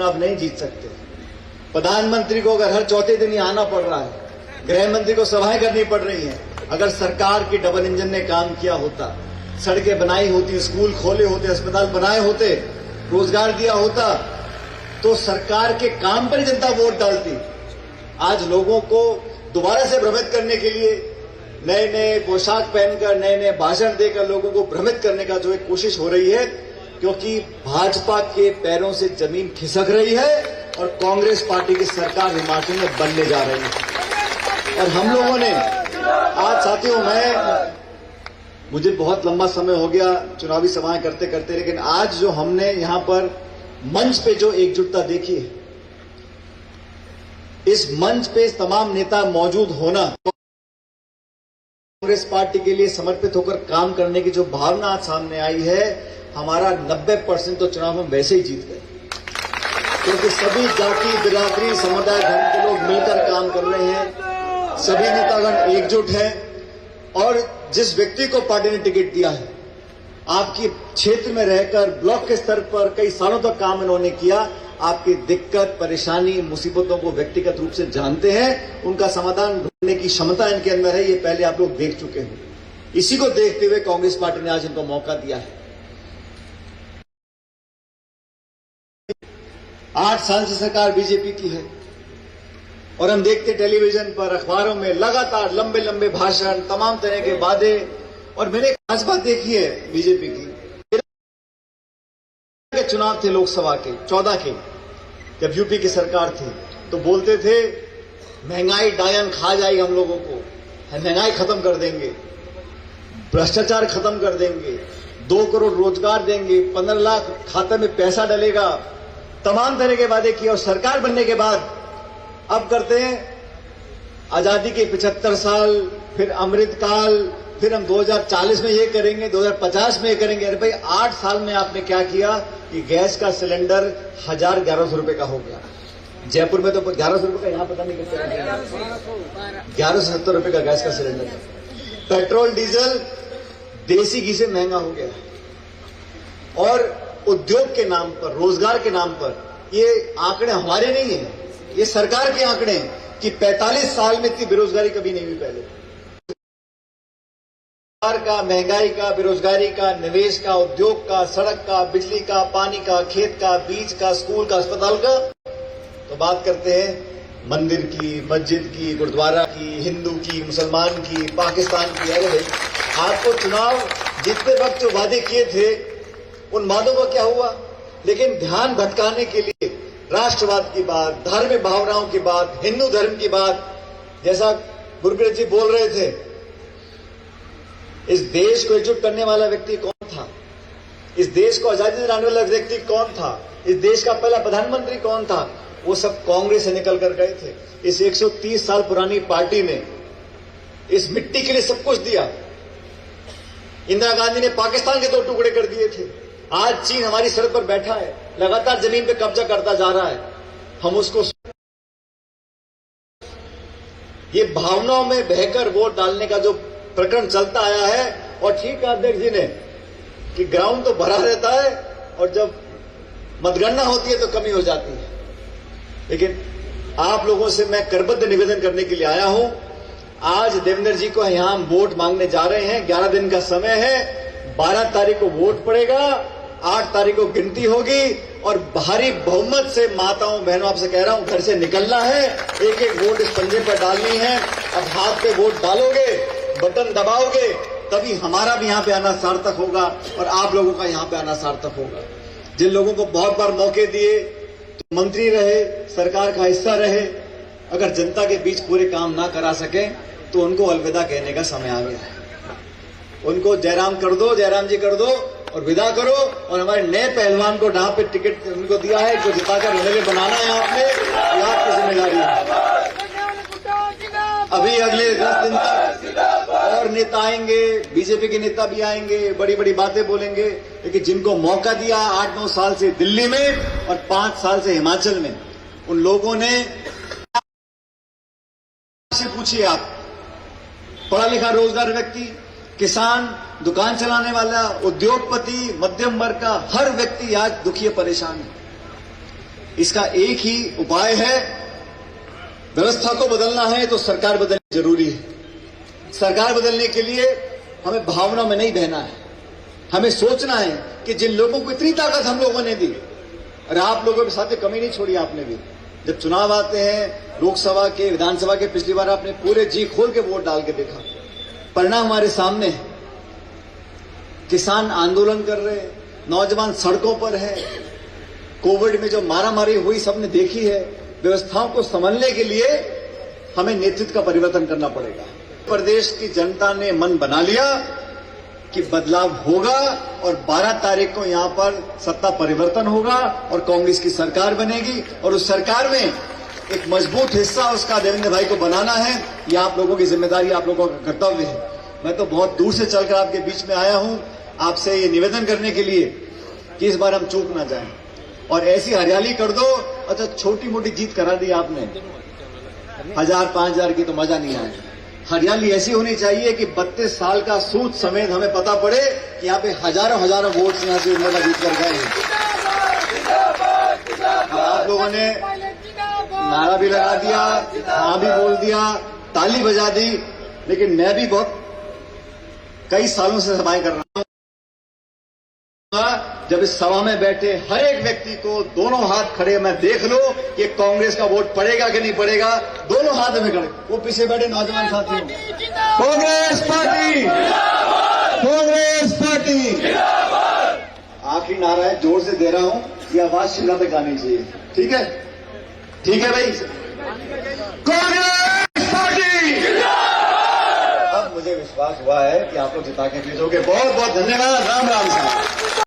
चुनाव नहीं जीत सकते। प्रधानमंत्री को अगर हर चौथे दिन ही आना पड़ रहा है, गृह मंत्री को सभाएं करनी पड़ रही हैं, अगर सरकार की डबल इंजन ने काम किया होता, सड़कें बनाई होती, स्कूल खोले होते, अस्पताल बनाए होते, रोजगार दिया होता, तो सरकार के काम पर जनता वोट डालती। आज लोगों को दोबारा से भ्रमित करने के लिए नए नए पोशाक पहनकर, नए नए भाषण देकर लोगों को भ्रमित करने का जो एक कोशिश हो रही है, क्योंकि भाजपा के पैरों से जमीन खिसक रही है और कांग्रेस पार्टी की सरकार हिमाचल में बनने जा रही है। और हम लोगों ने आज, साथियों, मुझे बहुत लंबा समय हो गया चुनावी सभाएं करते करते, लेकिन आज जो हमने यहां पर मंच पे जो एकजुटता देखी है, इस मंच पे तमाम नेता मौजूद होना, कांग्रेस पार्टी के लिए समर्पित होकर काम करने की जो भावना आज सामने आई है, हमारा 90% तो चुनाव हम वैसे ही जीत गए, क्योंकि सभी जाति, बिरादरी, समुदाय, धर्म के लोग मिलकर काम कर रहे हैं, सभी नेतागण एकजुट हैं। और जिस व्यक्ति को पार्टी ने टिकट दिया है, आपकी क्षेत्र में रहकर ब्लॉक के स्तर पर कई सालों तक काम इन्होंने किया, आपकी दिक्कत, परेशानी, मुसीबतों को व्यक्तिगत रूप से जानते हैं, उनका समाधान ढूंढने की क्षमता इनके अंदर है, ये पहले आप लोग देख चुके हो। इसी को देखते हुए कांग्रेस पार्टी ने आज इनको मौका दिया है। 8 साल से सरकार बीजेपी की है और हम देखते टेलीविजन पर, अखबारों में लगातार लंबे लंबे भाषण, तमाम तरह के वादे। और मैंने एक खास बात देखी है बीजेपी की, के चुनाव थे लोकसभा के 14 के, जब यूपी की सरकार थी, तो बोलते थे महंगाई डायन खा जाएगी हम लोगों को, महंगाई खत्म कर देंगे, भ्रष्टाचार खत्म कर देंगे, 2 करोड़ रोजगार देंगे, 15 लाख खाते में पैसा डलेगा, तमाम तरह के वादे किए। और सरकार बनने के बाद अब करते हैं आजादी के 75 साल, फिर अमृतकाल, फिर हम 2040 में ये करेंगे, 2050 में ये करेंगे। अरे भाई, 8 साल में आपने क्या किया कि गैस का सिलेंडर 1100 रुपए का हो गया। जयपुर में तो 1100 रुपए का, यहां पता नहीं कितना, 1170 रुपए का गैस का सिलेंडर। पेट्रोल डीजल देसी घी से महंगा हो गया। और उद्योग के नाम पर, रोजगार के नाम पर, ये आंकड़े हमारे नहीं है, ये सरकार के आंकड़े हैं कि 45 साल में इतनी बेरोजगारी कभी नहीं हुई पहले। का, महंगाई का, बेरोजगारी का, निवेश का, उद्योग का, सड़क का, बिजली का, पानी का, खेत का, बीज का, स्कूल का, अस्पताल का। तो बात करते हैं मंदिर की, मस्जिद की, गुरुद्वारा की, हिंदू की, मुसलमान की, पाकिस्तान की। अरे भाई, आपको चुनाव जीतते वक्त जो वादे किए थे, उन वादों का क्या हुआ? लेकिन ध्यान भटकाने के लिए राष्ट्रवाद की बात, धार्मिक भावनाओं की बात, हिंदू धर्म की बात, जैसा गुरप्रीत जी बोल रहे थे, इस देश को एकजुट करने वाला व्यक्ति कौन था? इस देश को आजादी दिलाने वाला व्यक्ति कौन था? इस देश का पहला प्रधानमंत्री कौन था? वो सब कांग्रेस से निकल कर गए थे। इस 130 साल पुरानी पार्टी ने इस मिट्टी के लिए सब कुछ दिया। इंदिरा गांधी ने पाकिस्तान के 2 टुकड़े कर दिए थे। आज चीन हमारी सरहद पर बैठा है, लगातार जमीन पे कब्जा करता जा रहा है। हम उसको, ये भावनाओं में बहकर वोट डालने का जो प्रकरण चलता आया है। और ठीक है अध्यक्ष जी ने कि ग्राउंड तो भरा रहता है और जब मतगणना होती है तो कमी हो जाती है। लेकिन आप लोगों से मैं करबद्ध निवेदन करने के लिए आया हूं। आज देवेंद्र जी को यहां हम वोट मांगने जा रहे हैं। 11 दिन का समय है। 12 तारीख को वोट पड़ेगा, 8 तारीख को गिनती होगी और भारी बहुमत से माताओं बहनों आपसे कह रहा हूं, घर से निकलना है, एक एक वोट इस पंजे पर डालनी है। अब हाथ पे वोट डालोगे, बटन दबाओगे, तभी हमारा भी यहां पे आना सार्थक होगा और आप लोगों का यहां पे आना सार्थक होगा। जिन लोगों को बहुत बार मौके दिए, तो मंत्री रहे, सरकार का हिस्सा रहे, अगर जनता के बीच पूरे काम ना करा सके तो उनको अलविदा कहने का समय आ गया है। उनको जयराम कर दो, जयराम जी कर दो और विदा करो। और हमारे नए पहलवान को जहां पे टिकट उनको दिया है, जो जिताकर एमएलए बनाना है आपने, ये आपकी जिम्मेदारी है। अभी अगले 10 दिन तक और नेता आएंगे, बीजेपी के नेता भी आएंगे, बड़ी बड़ी बातें बोलेंगे, लेकिन जिनको मौका दिया 8-9 साल से दिल्ली में और 5 साल से हिमाचल में, उन लोगों ने से पूछिए आप, पढ़ा लिखा रोजगार व्यक्ति, किसान, दुकान चलाने वाला, उद्योगपति, मध्यम वर्ग का हर व्यक्ति आज दुखी परेशान है। इसका एक ही उपाय है, व्यवस्था को बदलना है तो सरकार बदलनी जरूरी है। सरकार बदलने के लिए हमें भावना में नहीं बहना है, हमें सोचना है कि जिन लोगों को इतनी ताकत हम लोगों ने दी, और आप लोगों के साथ कमी नहीं छोड़ी आपने भी। जब चुनाव आते हैं लोकसभा के, विधानसभा के, पिछली बार आपने पूरे जी खोल के वोट डाल के देखा, परिणाम हमारे सामने है। किसान आंदोलन कर रहे हैं, नौजवान सड़कों पर है, कोविड में जो मारामारी हुई सबने देखी है। व्यवस्थाओं को संभालने के लिए हमें नेतृत्व का परिवर्तन करना पड़ेगा। प्रदेश की जनता ने मन बना लिया कि बदलाव होगा और 12 तारीख को यहां पर सत्ता परिवर्तन होगा और कांग्रेस की सरकार बनेगी, और उस सरकार में एक मजबूत हिस्सा उसका देवेंद्र भाई को बनाना है। ये आप लोगों की जिम्मेदारी, आप लोगों का कर्तव्य है। मैं तो बहुत दूर से चलकर आपके बीच में आया हूं आपसे ये निवेदन करने के लिए कि इस बार हम चूक ना जाएं और ऐसी हरियाली कर दो। अच्छा, छोटी मोटी जीत करा दी आपने, 1000-5000 की तो मजा नहीं आया। हरियाली ऐसी होनी चाहिए कि 32 साल का सूद समेत हमें पता पड़े कि यहाँ पे हजारों वोट यहाँ से उम्मीदवार जीत कर गए हैं। आप लोगों ने नारा भी लगा दिया, हाँ भी बोल दिया, ताली बजा दी, लेकिन मैं भी बहुत कई सालों से सभाएं कर रहा हूं। जब इस सभा में बैठे हर एक व्यक्ति को दोनों हाथ खड़े मैं देख लो कि कांग्रेस का वोट पड़ेगा कि नहीं पड़ेगा, दोनों हाथ में खड़े। वो पीछे बैठे नौजवान साथी, कांग्रेस पार्टी, कांग्रेस पार्टी। आखिरी नारा है, जोर से दे रहा हूं, ये आवाज शिमला तक आनी चाहिए। ठीक है, ठीक है भाई, कांग्रेस पार्टी। अब मुझे विश्वास हुआ है कि आप लोग जिता के भेजोगे। बहुत बहुत धन्यवाद। राम राम साहब।